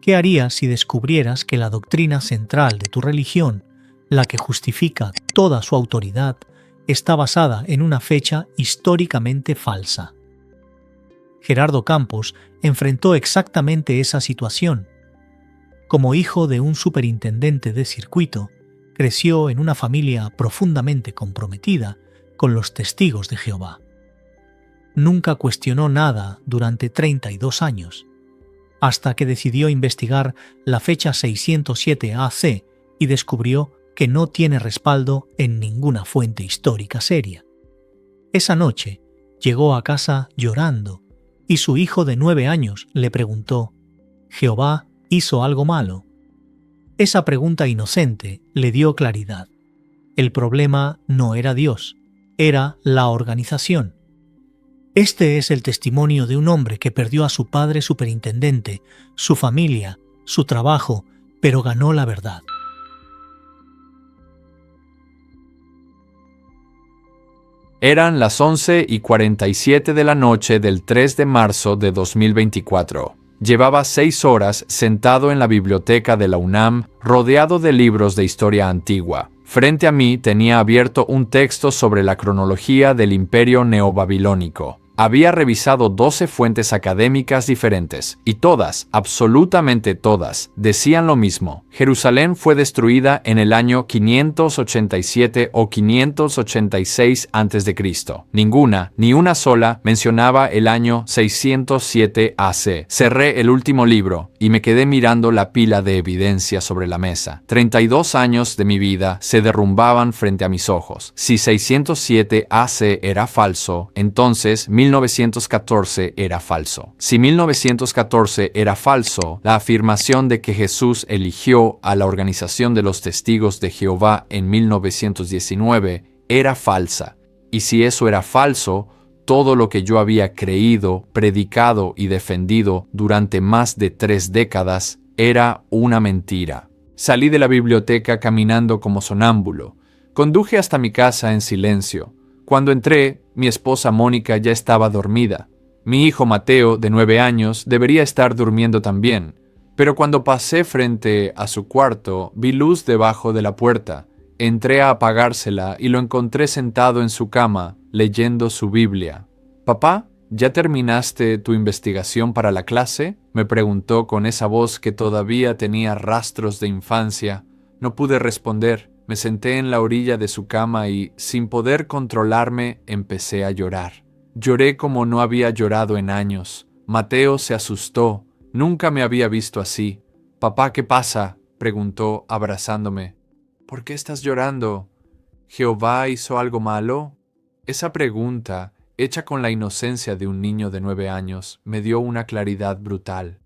¿Qué harías si descubrieras que la doctrina central de tu religión, la que justifica toda su autoridad, está basada en una fecha históricamente falsa? Gerardo Campos enfrentó exactamente esa situación. Como hijo de un superintendente de circuito, creció en una familia profundamente comprometida con los testigos de Jehová. Nunca cuestionó nada durante 32 años, hasta que decidió investigar la fecha 607 AC y descubrió que no tiene respaldo en ninguna fuente histórica seria. Esa noche llegó a casa llorando y su hijo de 9 años le preguntó: ¿Jehová hizo algo malo? Esa pregunta inocente le dio claridad. El problema no era Dios, era la organización. Este es el testimonio de un hombre que perdió a su padre superintendente, su familia, su trabajo, pero ganó la verdad. Eran las 11:47 de la noche del 3 de marzo de 2024. Llevaba 6 horas sentado en la biblioteca de la UNAM, rodeado de libros de historia antigua. Frente a mí tenía abierto un texto sobre la cronología del Imperio Neobabilónico. Había revisado 12 fuentes académicas diferentes, y todas, absolutamente todas, decían lo mismo. Jerusalén fue destruida en el año 587 o 586 a.C. Ninguna, ni una sola, mencionaba el año 607 AC. Cerré el último libro y me quedé mirando la pila de evidencia sobre la mesa. 32 años de mi vida se derrumbaban frente a mis ojos. Si 607 AC era falso, entonces 1914 era falso. Si 1914 era falso, la afirmación de que Jesús eligió a la Organización de los Testigos de Jehová en 1919 era falsa. Y si eso era falso, todo lo que yo había creído, predicado y defendido durante más de 3 décadas era una mentira. Salí de la biblioteca caminando como sonámbulo. Conduje hasta mi casa en silencio. Cuando entré, mi esposa Mónica ya estaba dormida. Mi hijo Mateo, de 9 años, debería estar durmiendo también. Pero cuando pasé frente a su cuarto, vi luz debajo de la puerta. Entré a apagársela y lo encontré sentado en su cama, leyendo su Biblia. «Papá, ¿ya terminaste tu investigación para la clase?», me preguntó con esa voz que todavía tenía rastros de infancia. No pude responder. Me senté en la orilla de su cama y, sin poder controlarme, empecé a llorar. Lloré como no había llorado en años. Mateo se asustó. Nunca me había visto así. «Papá, ¿qué pasa?», preguntó, abrazándome. «¿Por qué estás llorando? ¿Jehová hizo algo malo?». Esa pregunta, hecha con la inocencia de un niño de 9 años, me dio una claridad brutal.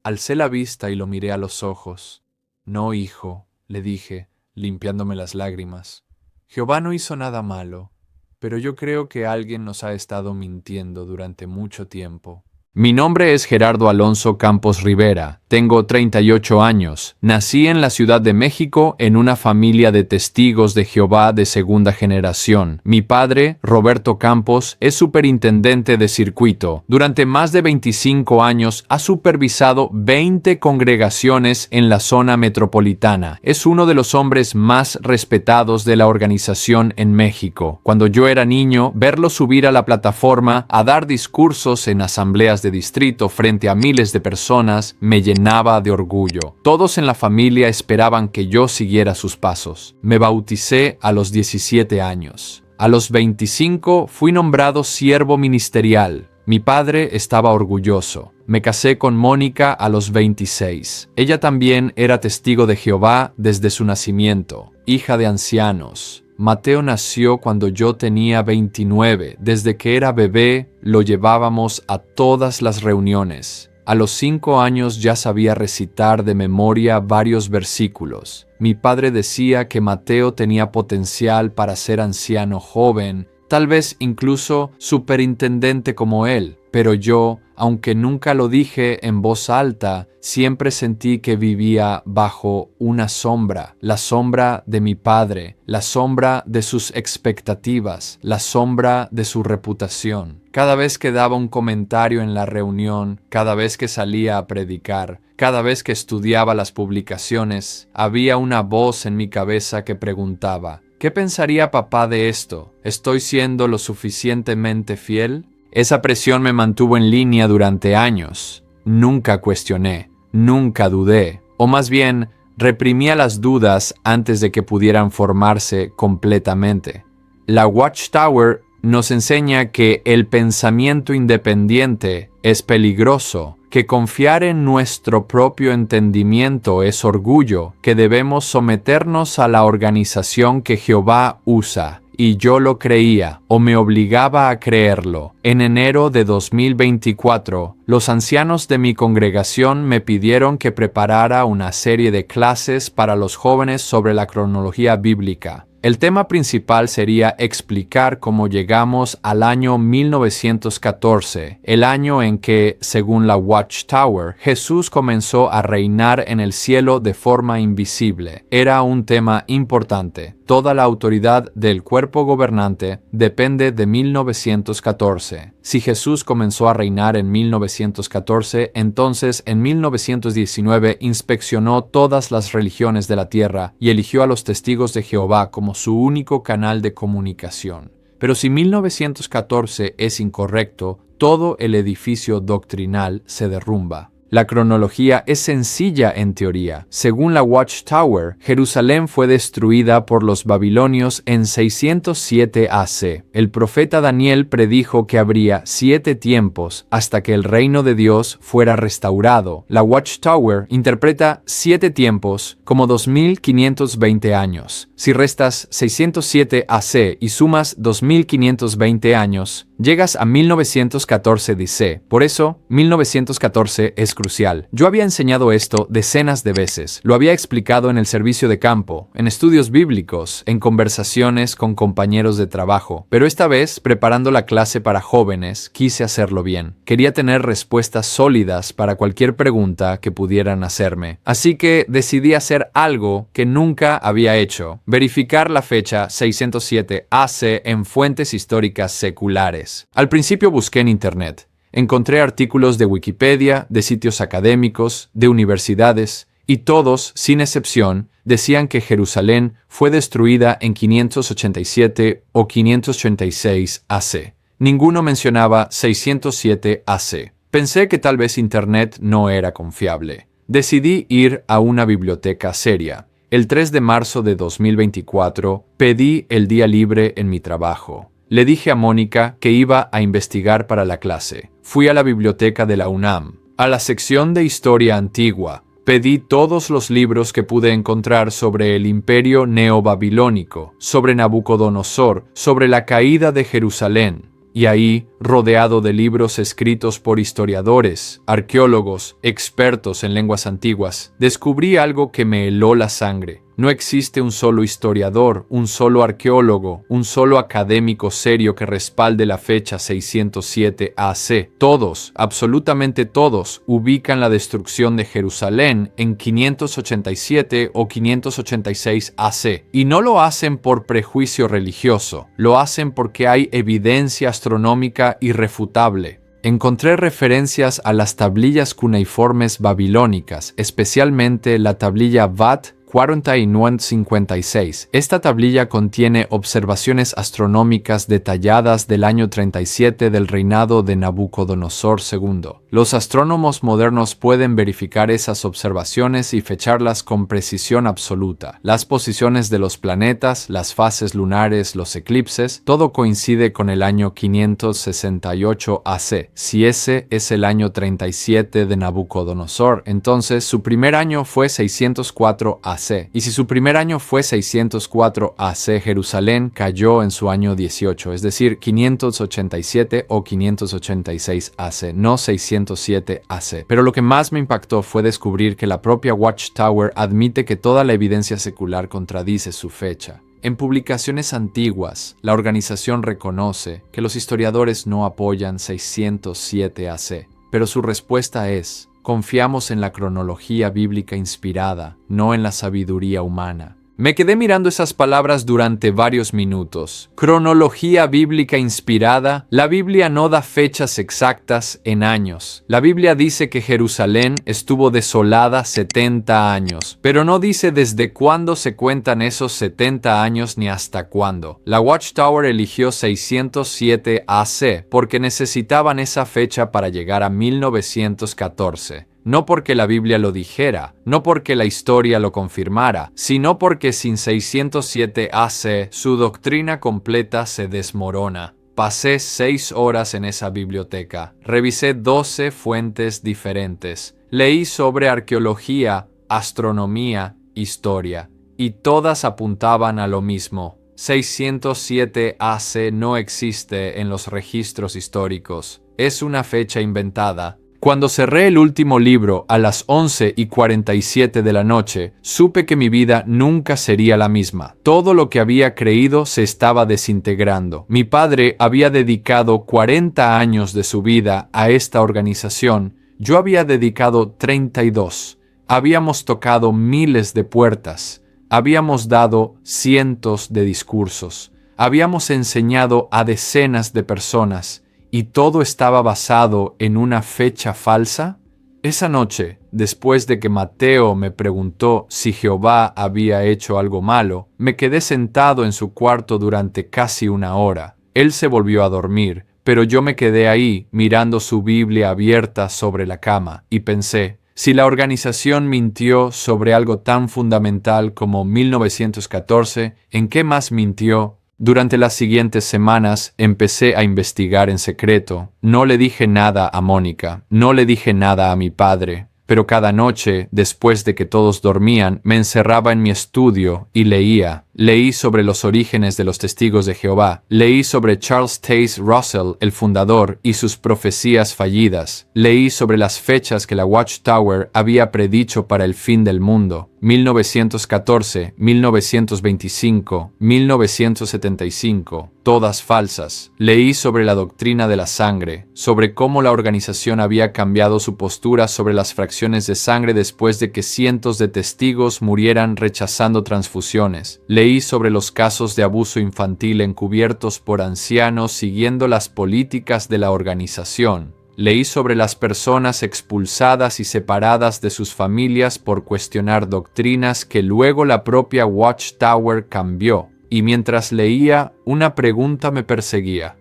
Alcé la vista y lo miré a los ojos. «No, hijo», le dije, limpiándome las lágrimas. «Jehová no hizo nada malo, pero yo creo que alguien nos ha estado mintiendo durante mucho tiempo». Mi nombre es Gerardo Alonso Campos Rivera, tengo 38 años, nací en la Ciudad de México en una familia de testigos de Jehová de segunda generación. Mi padre, Roberto Campos, es superintendente de circuito. Durante más de 25 años ha supervisado 20 congregaciones en la zona metropolitana. Es uno de los hombres más respetados de la organización en México. Cuando yo era niño, verlo subir a la plataforma a dar discursos en asambleas de distrito frente a miles de personas me llenaba de orgullo. Todos en la familia esperaban que yo siguiera sus pasos. Me bauticé a los 17 años. A los 25 fui nombrado siervo ministerial. Mi padre estaba orgulloso. Me casé con Mónica a los 26. Ella también era testigo de Jehová desde su nacimiento, hija de ancianos. Mateo nació cuando yo tenía 29. Desde que era bebé, lo llevábamos a todas las reuniones. A los 5 años ya sabía recitar de memoria varios versículos. Mi padre decía que Mateo tenía potencial para ser anciano joven, tal vez incluso superintendente como él. Pero yo, aunque nunca lo dije en voz alta, siempre sentí que vivía bajo una sombra, la sombra de mi padre, la sombra de sus expectativas, la sombra de su reputación. cada vez que daba un comentario en la reunión, cada vez que salía a predicar, cada vez que estudiaba las publicaciones, había una voz en mi cabeza que preguntaba: ¿qué pensaría papá de esto? ¿Estoy siendo lo suficientemente fiel? Esa presión me mantuvo en línea durante años. Nunca cuestioné, nunca dudé, o más bien, reprimía las dudas antes de que pudieran formarse completamente. La Watchtower nos enseña que el pensamiento independiente es peligroso, que confiar en nuestro propio entendimiento es orgullo, que debemos someternos a la organización que Jehová usa. Y yo lo creía, o me obligaba a creerlo. En enero de 2024, los ancianos de mi congregación me pidieron que preparara una serie de clases para los jóvenes sobre la cronología bíblica. El tema principal sería explicar cómo llegamos al año 1914, el año en que, según la Watchtower, Jesús comenzó a reinar en el cielo de forma invisible. Era un tema importante. Toda la autoridad del cuerpo gobernante depende de 1914. Si Jesús comenzó a reinar en 1914, entonces en 1919 inspeccionó todas las religiones de la tierra y eligió a los testigos de Jehová como su único canal de comunicación. Pero si 1914 es incorrecto, todo el edificio doctrinal se derrumba. La cronología es sencilla en teoría. Según la Watchtower, Jerusalén fue destruida por los babilonios en 607 AC. El profeta Daniel predijo que habría 7 tiempos hasta que el reino de Dios fuera restaurado. La Watchtower interpreta 7 tiempos como 2520 años. Si restas 607 AC y sumas 2520 años, llegas a 1914 DC. Por eso, 1914 es crucial. Yo había enseñado esto decenas de veces. Lo había explicado en el servicio de campo, en estudios bíblicos, en conversaciones con compañeros de trabajo. Pero esta vez, preparando la clase para jóvenes, quise hacerlo bien. Quería tener respuestas sólidas para cualquier pregunta que pudieran hacerme. Así que decidí hacer algo que nunca había hecho: verificar la fecha 607 AC en fuentes históricas seculares. Al principio busqué en Internet. Encontré artículos de Wikipedia, de sitios académicos, de universidades, y todos, sin excepción, decían que Jerusalén fue destruida en 587 o 586 AC. Ninguno mencionaba 607 AC. Pensé que tal vez Internet no era confiable. Decidí ir a una biblioteca seria. El 3 de marzo de 2024, pedí el día libre en mi trabajo. Le dije a Mónica que iba a investigar para la clase. Fui a la biblioteca de la UNAM, a la sección de Historia Antigua. Pedí todos los libros que pude encontrar sobre el imperio neobabilónico, sobre Nabucodonosor, sobre la caída de Jerusalén. Y ahí, rodeado de libros escritos por historiadores, arqueólogos, expertos en lenguas antiguas, descubrí algo que me heló la sangre. No existe un solo historiador, un solo arqueólogo, un solo académico serio que respalde la fecha 607 AC. Todos, absolutamente todos, ubican la destrucción de Jerusalén en 587 o 586 AC. Y no lo hacen por prejuicio religioso, lo hacen porque hay evidencia astronómica irrefutable. Encontré referencias a las tablillas cuneiformes babilónicas, especialmente la tablilla Vat 4956. Esta tablilla contiene observaciones astronómicas detalladas del año 37 del reinado de Nabucodonosor II. Los astrónomos modernos pueden verificar esas observaciones y fecharlas con precisión absoluta. Las posiciones de los planetas, las fases lunares, los eclipses, todo coincide con el año 568 AC. Si ese es el año 37 de Nabucodonosor, entonces su primer año fue 604 AC. Y si su primer año fue 604 AC, Jerusalén cayó en su año 18, es decir, 587 o 586 AC, no 607 AC. Pero lo que más me impactó fue descubrir que la propia Watchtower admite que toda la evidencia secular contradice su fecha. En publicaciones antiguas, la organización reconoce que los historiadores no apoyan 607 AC, pero su respuesta es: confiamos en la cronología bíblica inspirada, no en la sabiduría humana. Me quedé mirando esas palabras durante varios minutos. Cronología bíblica inspirada. La Biblia no da fechas exactas en años. La Biblia dice que Jerusalén estuvo desolada 70 años, pero no dice desde cuándo se cuentan esos 70 años ni hasta cuándo. La Watchtower eligió 607 AC porque necesitaban esa fecha para llegar a 1914. No porque la Biblia lo dijera, no porque la historia lo confirmara, sino porque sin 607 AC su doctrina completa se desmorona. Pasé 6 horas en esa biblioteca, revisé 12 fuentes diferentes, leí sobre arqueología, astronomía, historia, y todas apuntaban a lo mismo. 607 AC no existe en los registros históricos, es una fecha inventada. Cuando cerré el último libro a las 11:47 de la noche, supe que mi vida nunca sería la misma. Todo lo que había creído se estaba desintegrando. Mi padre había dedicado 40 años de su vida a esta organización. Yo había dedicado 32. Habíamos tocado miles de puertas. Habíamos dado cientos de discursos. Habíamos enseñado a decenas de personas. ¿Y todo estaba basado en una fecha falsa? Esa noche, después de que Mateo me preguntó si Jehová había hecho algo malo, me quedé sentado en su cuarto durante casi una hora. Él se volvió a dormir, pero yo me quedé ahí mirando su Biblia abierta sobre la cama y pensé, si la organización mintió sobre algo tan fundamental como 1914, ¿en qué más mintió? Durante las siguientes semanas empecé a investigar en secreto. No le dije nada a Mónica, no le dije nada a mi padre, pero cada noche, después de que todos dormían, me encerraba en mi estudio y leía. Leí sobre los orígenes de los testigos de Jehová. Leí sobre Charles Taze Russell, el fundador, y sus profecías fallidas. Leí sobre las fechas que la Watchtower había predicho para el fin del mundo. 1914, 1925, 1975, todas falsas. Leí sobre la doctrina de la sangre, sobre cómo la organización había cambiado su postura sobre las fracciones de sangre después de que cientos de testigos murieran rechazando transfusiones. Leí sobre los casos de abuso infantil encubiertos por ancianos siguiendo las políticas de la organización. Leí sobre las personas expulsadas y separadas de sus familias por cuestionar doctrinas que luego la propia Watchtower cambió. Y mientras leía, una pregunta me perseguía.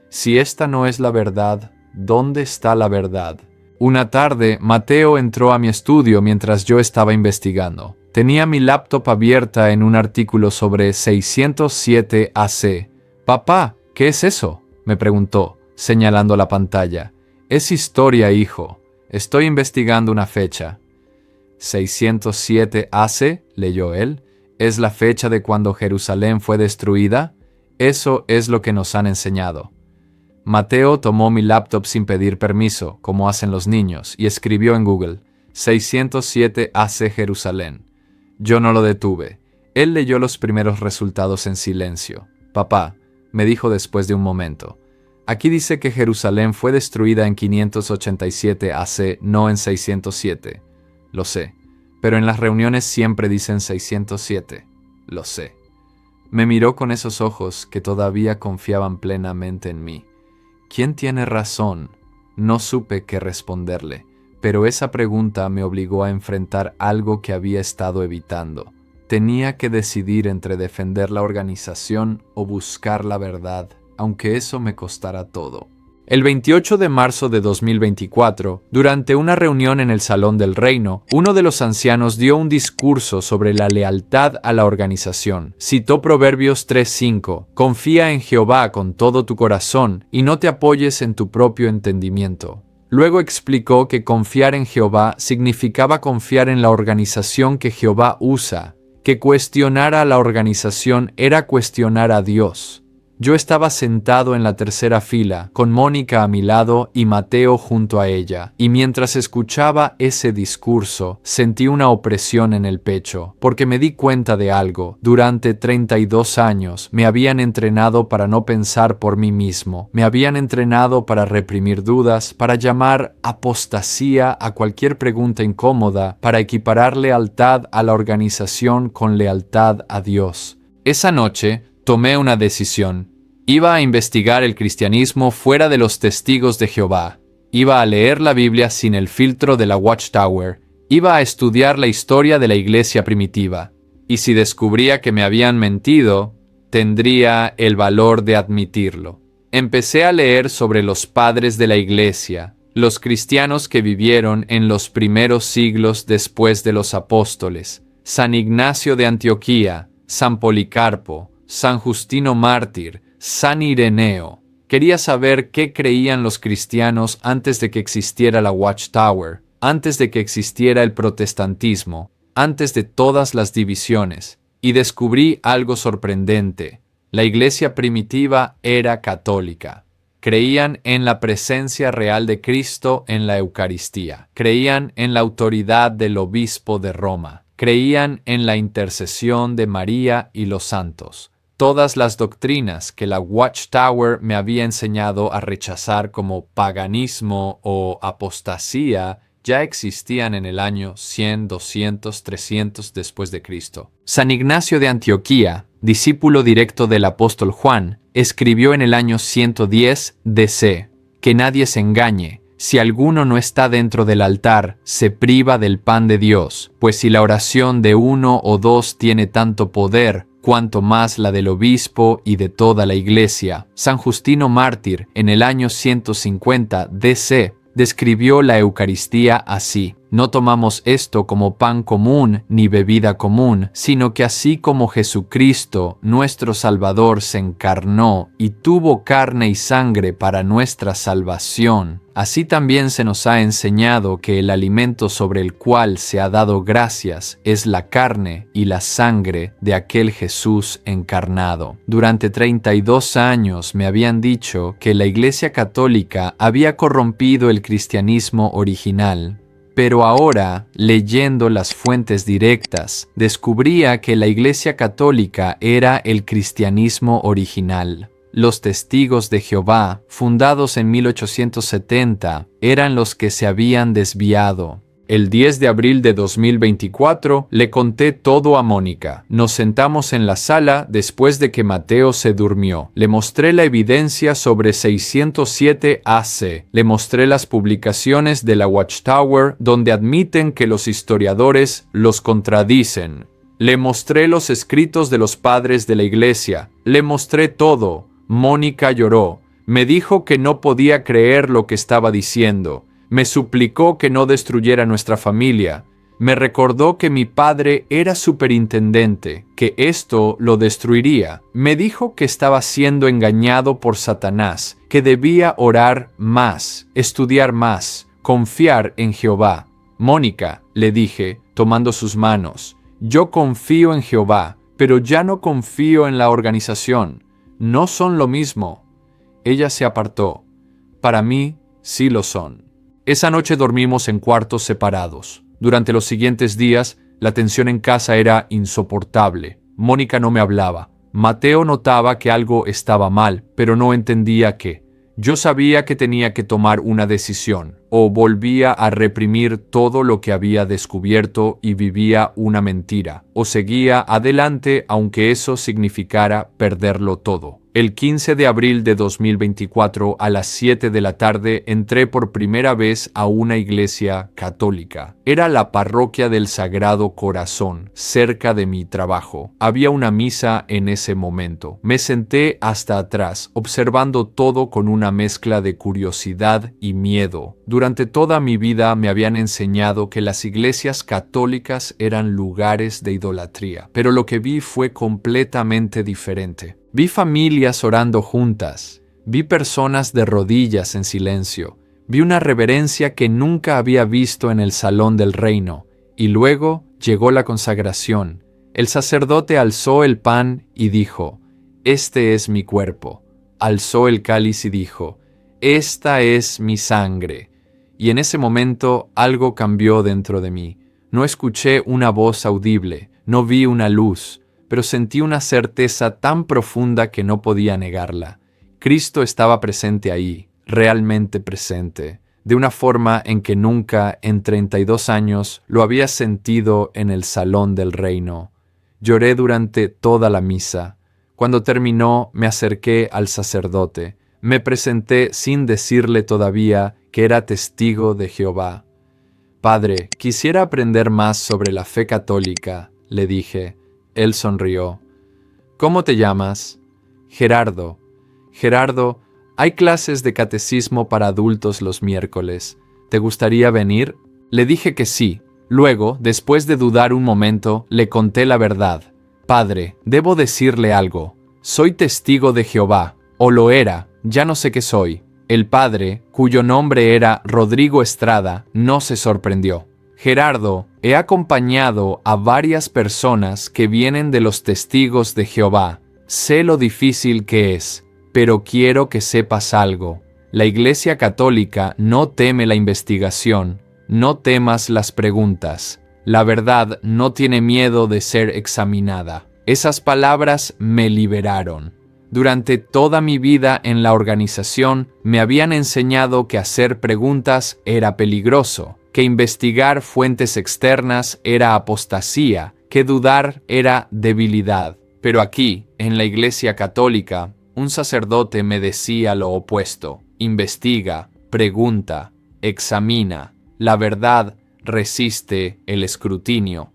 Si esta no es la verdad, ¿dónde está la verdad? Una tarde, Mateo entró a mi estudio mientras yo estaba investigando. Tenía mi laptop abierta en un artículo sobre 607 AC. «Papá, ¿qué es eso?», me preguntó, señalando la pantalla. «Es historia, hijo. Estoy investigando una fecha». «¿607 AC?», leyó él. «¿Es la fecha de cuando Jerusalén fue destruida? Eso es lo que nos han enseñado». Mateo tomó mi laptop sin pedir permiso, como hacen los niños, y escribió en Google, 607 AC Jerusalén. Yo no lo detuve. Él leyó los primeros resultados en silencio. «Papá», me dijo después de un momento, «aquí dice que Jerusalén fue destruida en 587 AC, no en 607. Lo sé, pero en las reuniones siempre dicen 607. Lo sé». Me miró con esos ojos que todavía confiaban plenamente en mí. ¿Quién tiene razón? No supe qué responderle, pero esa pregunta me obligó a enfrentar algo que había estado evitando. Tenía que decidir entre defender la organización o buscar la verdad, aunque eso me costara todo. El 28 de marzo de 2024, durante una reunión en el Salón del Reino, uno de los ancianos dio un discurso sobre la lealtad a la organización. Citó Proverbios 3:5, «Confía en Jehová con todo tu corazón y no te apoyes en tu propio entendimiento». Luego explicó que confiar en Jehová significaba confiar en la organización que Jehová usa, que cuestionar a la organización era cuestionar a Dios. Yo estaba sentado en la tercera fila, con Mónica a mi lado y Mateo junto a ella, y mientras escuchaba ese discurso, sentí una opresión en el pecho, porque me di cuenta de algo. Durante 32 años me habían entrenado para no pensar por mí mismo, me habían entrenado para reprimir dudas, para llamar apostasía a cualquier pregunta incómoda, para equiparar lealtad a la organización con lealtad a Dios. Esa noche, tomé una decisión. Iba a investigar el cristianismo fuera de los testigos de Jehová. Iba a leer la Biblia sin el filtro de la Watchtower. Iba a estudiar la historia de la iglesia primitiva. Y si descubría que me habían mentido, tendría el valor de admitirlo. Empecé a leer sobre los padres de la iglesia, los cristianos que vivieron en los primeros siglos después de los apóstoles, San Ignacio de Antioquía, San Policarpo, San Justino Mártir, San Ireneo. Quería saber qué creían los cristianos antes de que existiera la Watchtower, antes de que existiera el protestantismo, antes de todas las divisiones, y descubrí algo sorprendente. La iglesia primitiva era católica. Creían en la presencia real de Cristo en la Eucaristía. Creían en la autoridad del obispo de Roma. Creían en la intercesión de María y los santos. Todas las doctrinas que la Watchtower me había enseñado a rechazar como paganismo o apostasía ya existían en el año 100, 200, 300 después de Cristo. San Ignacio de Antioquía, discípulo directo del apóstol Juan, escribió en el año 110 DC: que nadie se engañe. Si alguno no está dentro del altar, se priva del pan de Dios, pues si la oración de uno o dos tiene tanto poder, cuanto más la del obispo y de toda la iglesia. San Justino Mártir, en el año 150 DC, describió la Eucaristía así: no tomamos esto como pan común ni bebida común, sino que así como Jesucristo, nuestro Salvador, se encarnó y tuvo carne y sangre para nuestra salvación, así también se nos ha enseñado que el alimento sobre el cual se ha dado gracias es la carne y la sangre de aquel Jesús encarnado. Durante 32 años me habían dicho que la Iglesia Católica había corrompido el cristianismo original. Pero ahora, leyendo las fuentes directas, descubría que la Iglesia Católica era el cristianismo original. Los Testigos de Jehová, fundados en 1870, eran los que se habían desviado. El 10 de abril de 2024 le conté todo a Mónica. Nos sentamos en la sala después de que Mateo se durmió. Le mostré la evidencia sobre 607 AC. Le mostré las publicaciones de la Watchtower donde admiten que los historiadores los contradicen. Le mostré los escritos de los padres de la iglesia. Le mostré todo. Mónica lloró. Me dijo que no podía creer lo que estaba diciendo. Me suplicó que no destruyera nuestra familia. Me recordó que mi padre era superintendente, que esto lo destruiría. Me dijo que estaba siendo engañado por Satanás, que debía orar más, estudiar más, confiar en Jehová. Mónica, le dije, tomando sus manos, yo confío en Jehová, pero ya no confío en la organización. No son lo mismo. Ella se apartó. Para mí, sí lo son. Esa noche dormimos en cuartos separados. Durante los siguientes días, la tensión en casa era insoportable. Mónica no me hablaba. Mateo notaba que algo estaba mal, pero no entendía qué. Yo sabía que tenía que tomar una decisión. O volvía a reprimir todo lo que había descubierto y vivía una mentira. O seguía adelante aunque eso significara perderlo todo. El 15 de abril de 2024 a las 7 de la tarde entré por primera vez a una iglesia católica. Era la parroquia del Sagrado Corazón, cerca de mi trabajo. Había una misa en ese momento. Me senté hasta atrás, observando todo con una mezcla de curiosidad y miedo. Durante toda mi vida me habían enseñado que las iglesias católicas eran lugares de idolatría, pero lo que vi fue completamente diferente. Vi familias orando juntas, vi personas de rodillas en silencio, vi una reverencia que nunca había visto en el salón del reino, y luego llegó la consagración. El sacerdote alzó el pan y dijo: «Este es mi cuerpo». Alzó el cáliz y dijo, «Esta es mi sangre». Y en ese momento algo cambió dentro de mí. No escuché una voz audible, no vi una luz, pero sentí una certeza tan profunda que no podía negarla. Cristo estaba presente ahí, realmente presente, de una forma en que nunca en 32 años lo había sentido en el salón del reino. Lloré durante toda la misa. Cuando terminó, me acerqué al sacerdote. Me presenté sin decirle todavía que era testigo de Jehová. «Padre, quisiera aprender más sobre la fe católica», le dije. Él sonrió. «¿Cómo te llamas?» «Gerardo». «Gerardo, hay clases de catecismo para adultos los miércoles. ¿Te gustaría venir?» Le dije que sí. Luego, después de dudar un momento, le conté la verdad. «Padre, debo decirle algo. Soy testigo de Jehová, o lo era, ya no sé qué soy». El padre, cuyo nombre era Rodrigo Estrada, no se sorprendió. «Gerardo, he acompañado a varias personas que vienen de los testigos de Jehová. Sé lo difícil que es, pero quiero que sepas algo. La Iglesia Católica no teme la investigación, no temas las preguntas. La verdad no tiene miedo de ser examinada». Esas palabras me liberaron. Durante toda mi vida en la organización me habían enseñado que hacer preguntas era peligroso, que investigar fuentes externas era apostasía, que dudar era debilidad. Pero aquí, en la Iglesia Católica, un sacerdote me decía lo opuesto. Investiga, pregunta, examina. La verdad resiste el escrutinio.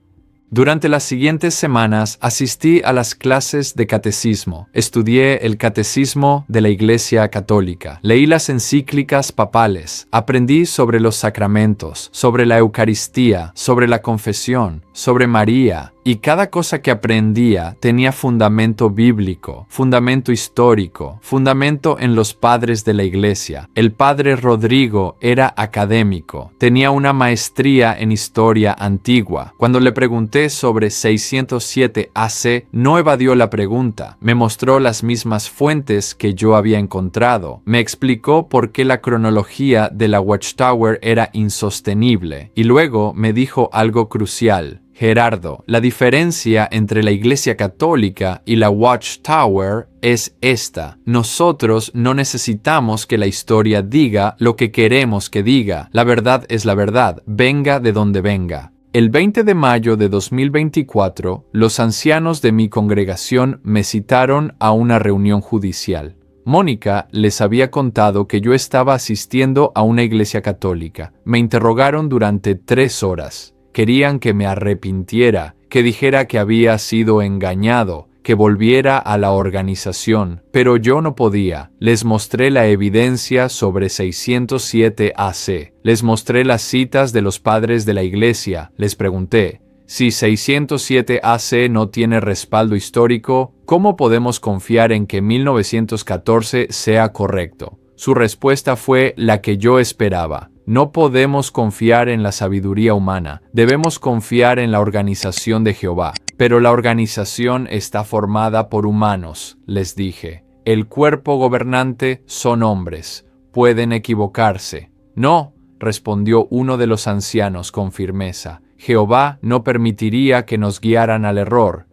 Durante las siguientes semanas asistí a las clases de catecismo. Estudié el catecismo de la Iglesia Católica. Leí las encíclicas papales. Aprendí sobre los sacramentos, sobre la Eucaristía, sobre la confesión, sobre María. Y cada cosa que aprendía tenía fundamento bíblico, fundamento histórico, fundamento en los padres de la Iglesia. El padre Rodrigo era académico, tenía una maestría en historia antigua. Cuando le pregunté sobre 607 AC, no evadió la pregunta. Me mostró las mismas fuentes que yo había encontrado. Me explicó por qué la cronología de la Watchtower era insostenible. Y luego me dijo algo crucial. «Gerardo, la diferencia entre la Iglesia Católica y la Watchtower es esta. Nosotros no necesitamos que la historia diga lo que queremos que diga. La verdad es la verdad, venga de donde venga». El 20 de mayo de 2024, los ancianos de mi congregación me citaron a una reunión judicial. Mónica les había contado que yo estaba asistiendo a una iglesia católica. Me interrogaron durante 3 horas. Querían que me arrepintiera, que dijera que había sido engañado, que volviera a la organización, pero yo no podía. Les mostré la evidencia sobre 607 AC. Les mostré las citas de los padres de la iglesia. Les pregunté, si 607 AC no tiene respaldo histórico, ¿cómo podemos confiar en que 1914 sea correcto? Su respuesta fue la que yo esperaba. No podemos confiar en la sabiduría humana, debemos confiar en la organización de Jehová. Pero la organización está formada por humanos, les dije. El cuerpo gobernante son hombres, pueden equivocarse. No, respondió uno de los ancianos con firmeza. Jehová no permitiría que nos guiaran al error.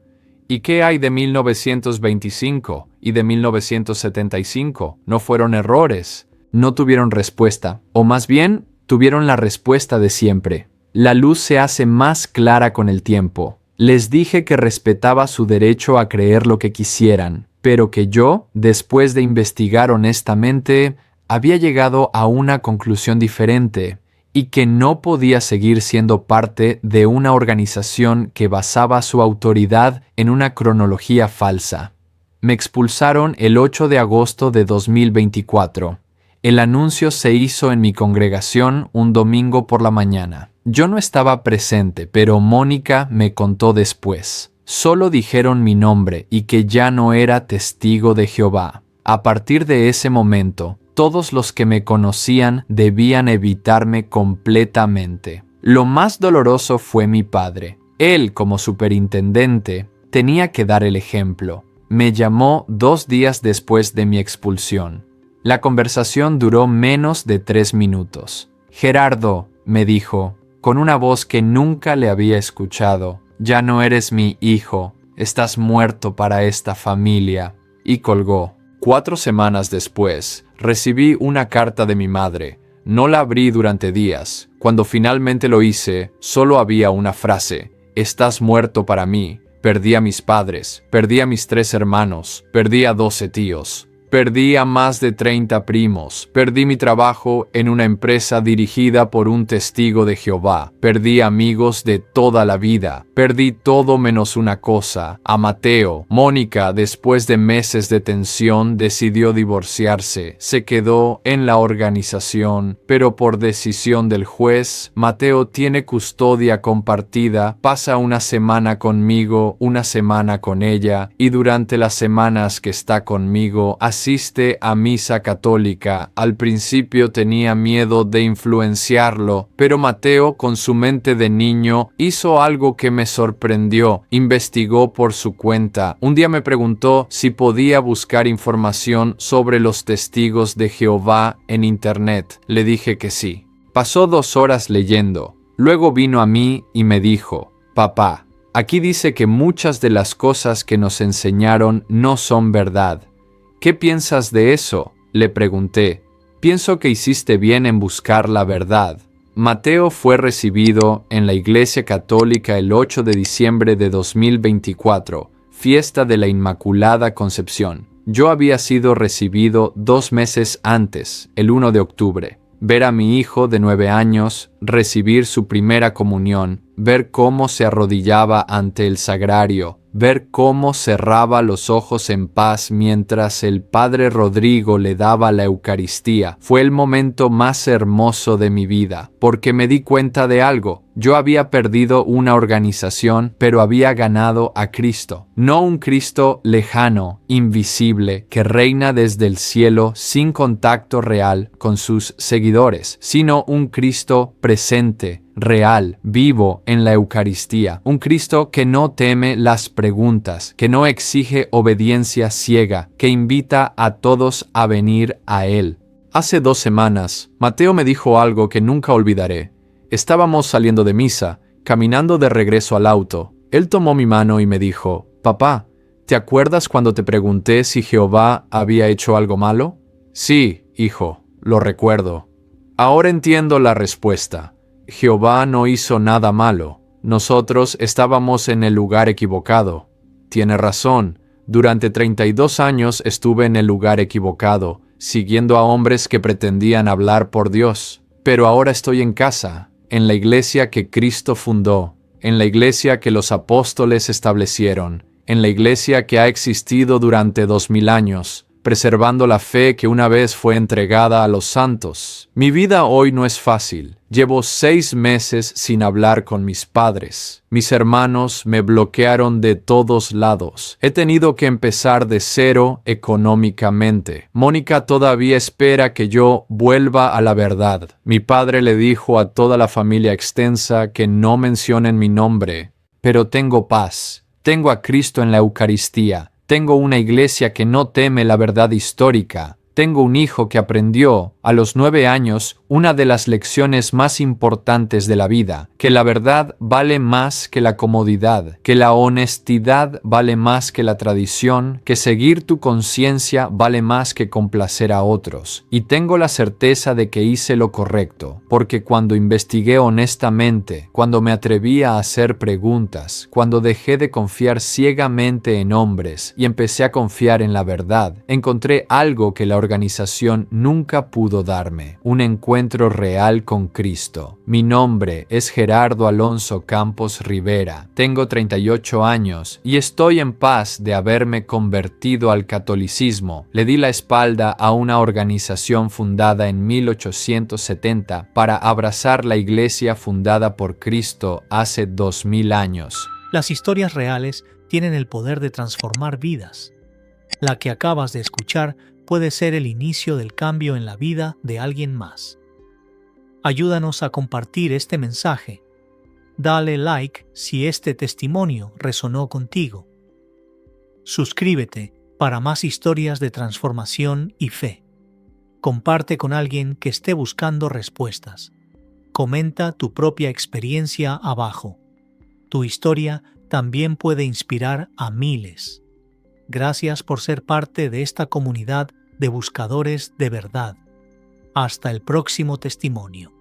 ¿Y qué hay de 1925 y de 1975? ¿No fueron errores? No tuvieron respuesta, o más bien, tuvieron la respuesta de siempre. La luz se hace más clara con el tiempo. Les dije que respetaba su derecho a creer lo que quisieran, pero que yo, después de investigar honestamente, había llegado a una conclusión diferente y que no podía seguir siendo parte de una organización que basaba su autoridad en una cronología falsa. Me expulsaron el 8 de agosto de 2024. El anuncio se hizo en mi congregación un domingo por la mañana. Yo no estaba presente, pero Mónica me contó después. Solo dijeron mi nombre y que ya no era testigo de Jehová. A partir de ese momento, todos los que me conocían debían evitarme completamente. Lo más doloroso fue mi padre. Él, como superintendente, tenía que dar el ejemplo. Me llamó 2 días después de mi expulsión. La conversación duró menos de 3 minutos. Gerardo, me dijo, con una voz que nunca le había escuchado, ya no eres mi hijo, estás muerto para esta familia. Y colgó. 4 semanas después, recibí una carta de mi madre. No la abrí durante días. Cuando finalmente lo hice, solo había una frase: estás muerto para mí. Perdí a mis padres, perdí a mis 3 hermanos, perdí a 12 tíos. Perdí a más de 30 primos, perdí mi trabajo en una empresa dirigida por un testigo de Jehová, perdí amigos de toda la vida, perdí todo menos una cosa, a Mateo. Mónica, después de meses de tensión, decidió divorciarse, se quedó en la organización, pero por decisión del juez, Mateo tiene custodia compartida, pasa una semana conmigo, una semana con ella, y durante las semanas que está conmigo, asiste a misa católica. Al principio tenía miedo de influenciarlo, pero Mateo, con su mente de niño, hizo algo que me sorprendió. Investigó por su cuenta. Un día me preguntó si podía buscar información sobre los testigos de Jehová en internet. Le dije que sí. Pasó 2 horas leyendo. Luego vino a mí y me dijo: papá, aquí dice que muchas de las cosas que nos enseñaron no son verdad. ¿Qué piensas de eso?, le pregunté. Pienso que hiciste bien en buscar la verdad. Mateo fue recibido en la Iglesia Católica el 8 de diciembre de 2024, fiesta de la Inmaculada Concepción. Yo había sido recibido 2 meses antes, el 1 de octubre. Ver a mi hijo de 9 años recibir su primera comunión, ver cómo se arrodillaba ante el sagrario, ver cómo cerraba los ojos en paz mientras el padre Rodrigo le daba la Eucaristía, fue el momento más hermoso de mi vida, porque me di cuenta de algo. Yo había perdido una organización, pero había ganado a Cristo. No un Cristo lejano, invisible, que reina desde el cielo sin contacto real con sus seguidores, sino un Cristo presente, real, vivo en la Eucaristía. Un Cristo que no teme las preguntas, que no exige obediencia ciega, que invita a todos a venir a Él. Hace 2 semanas, Mateo me dijo algo que nunca olvidaré. Estábamos saliendo de misa, caminando de regreso al auto. Él tomó mi mano y me dijo: papá, ¿te acuerdas cuando te pregunté si Jehová había hecho algo malo? Sí, hijo, lo recuerdo. Ahora entiendo la respuesta. Jehová no hizo nada malo. Nosotros estábamos en el lugar equivocado. Tiene razón. Durante 32 años estuve en el lugar equivocado, siguiendo a hombres que pretendían hablar por Dios. Pero ahora estoy en casa, en la iglesia que Cristo fundó, en la iglesia que los apóstoles establecieron, en la iglesia que ha existido durante 2000 años, preservando la fe que una vez fue entregada a los santos. Mi vida hoy no es fácil. Llevo 6 meses sin hablar con mis padres. Mis hermanos me bloquearon de todos lados. He tenido que empezar de cero económicamente. Mónica todavía espera que yo vuelva a la verdad. Mi padre le dijo a toda la familia extensa que no mencionen mi nombre. Pero tengo paz. Tengo a Cristo en la Eucaristía. Tengo una iglesia que no teme la verdad histórica. Tengo un hijo que aprendió, a los 9 años, una de las lecciones más importantes de la vida, que la verdad vale más que la comodidad, que la honestidad vale más que la tradición, que seguir tu conciencia vale más que complacer a otros. Y tengo la certeza de que hice lo correcto, porque cuando investigué honestamente, cuando me atreví a hacer preguntas, cuando dejé de confiar ciegamente en hombres y empecé a confiar en la verdad, encontré algo que la organización nunca pudo darme: un encuentro real con Cristo. Mi nombre es Gerardo Alonso Campos Rivera. Tengo 38 años y estoy en paz de haberme convertido al catolicismo. Le di la espalda a una organización fundada en 1870 para abrazar la iglesia fundada por Cristo hace 2000 años. Las historias reales tienen el poder de transformar vidas. La que acabas de escuchar puede ser el inicio del cambio en la vida de alguien más. Ayúdanos a compartir este mensaje. Dale like si este testimonio resonó contigo. Suscríbete para más historias de transformación y fe. Comparte con alguien que esté buscando respuestas. Comenta tu propia experiencia abajo. Tu historia también puede inspirar a miles. Gracias por ser parte de esta comunidad de buscadores de verdad. Hasta el próximo testimonio.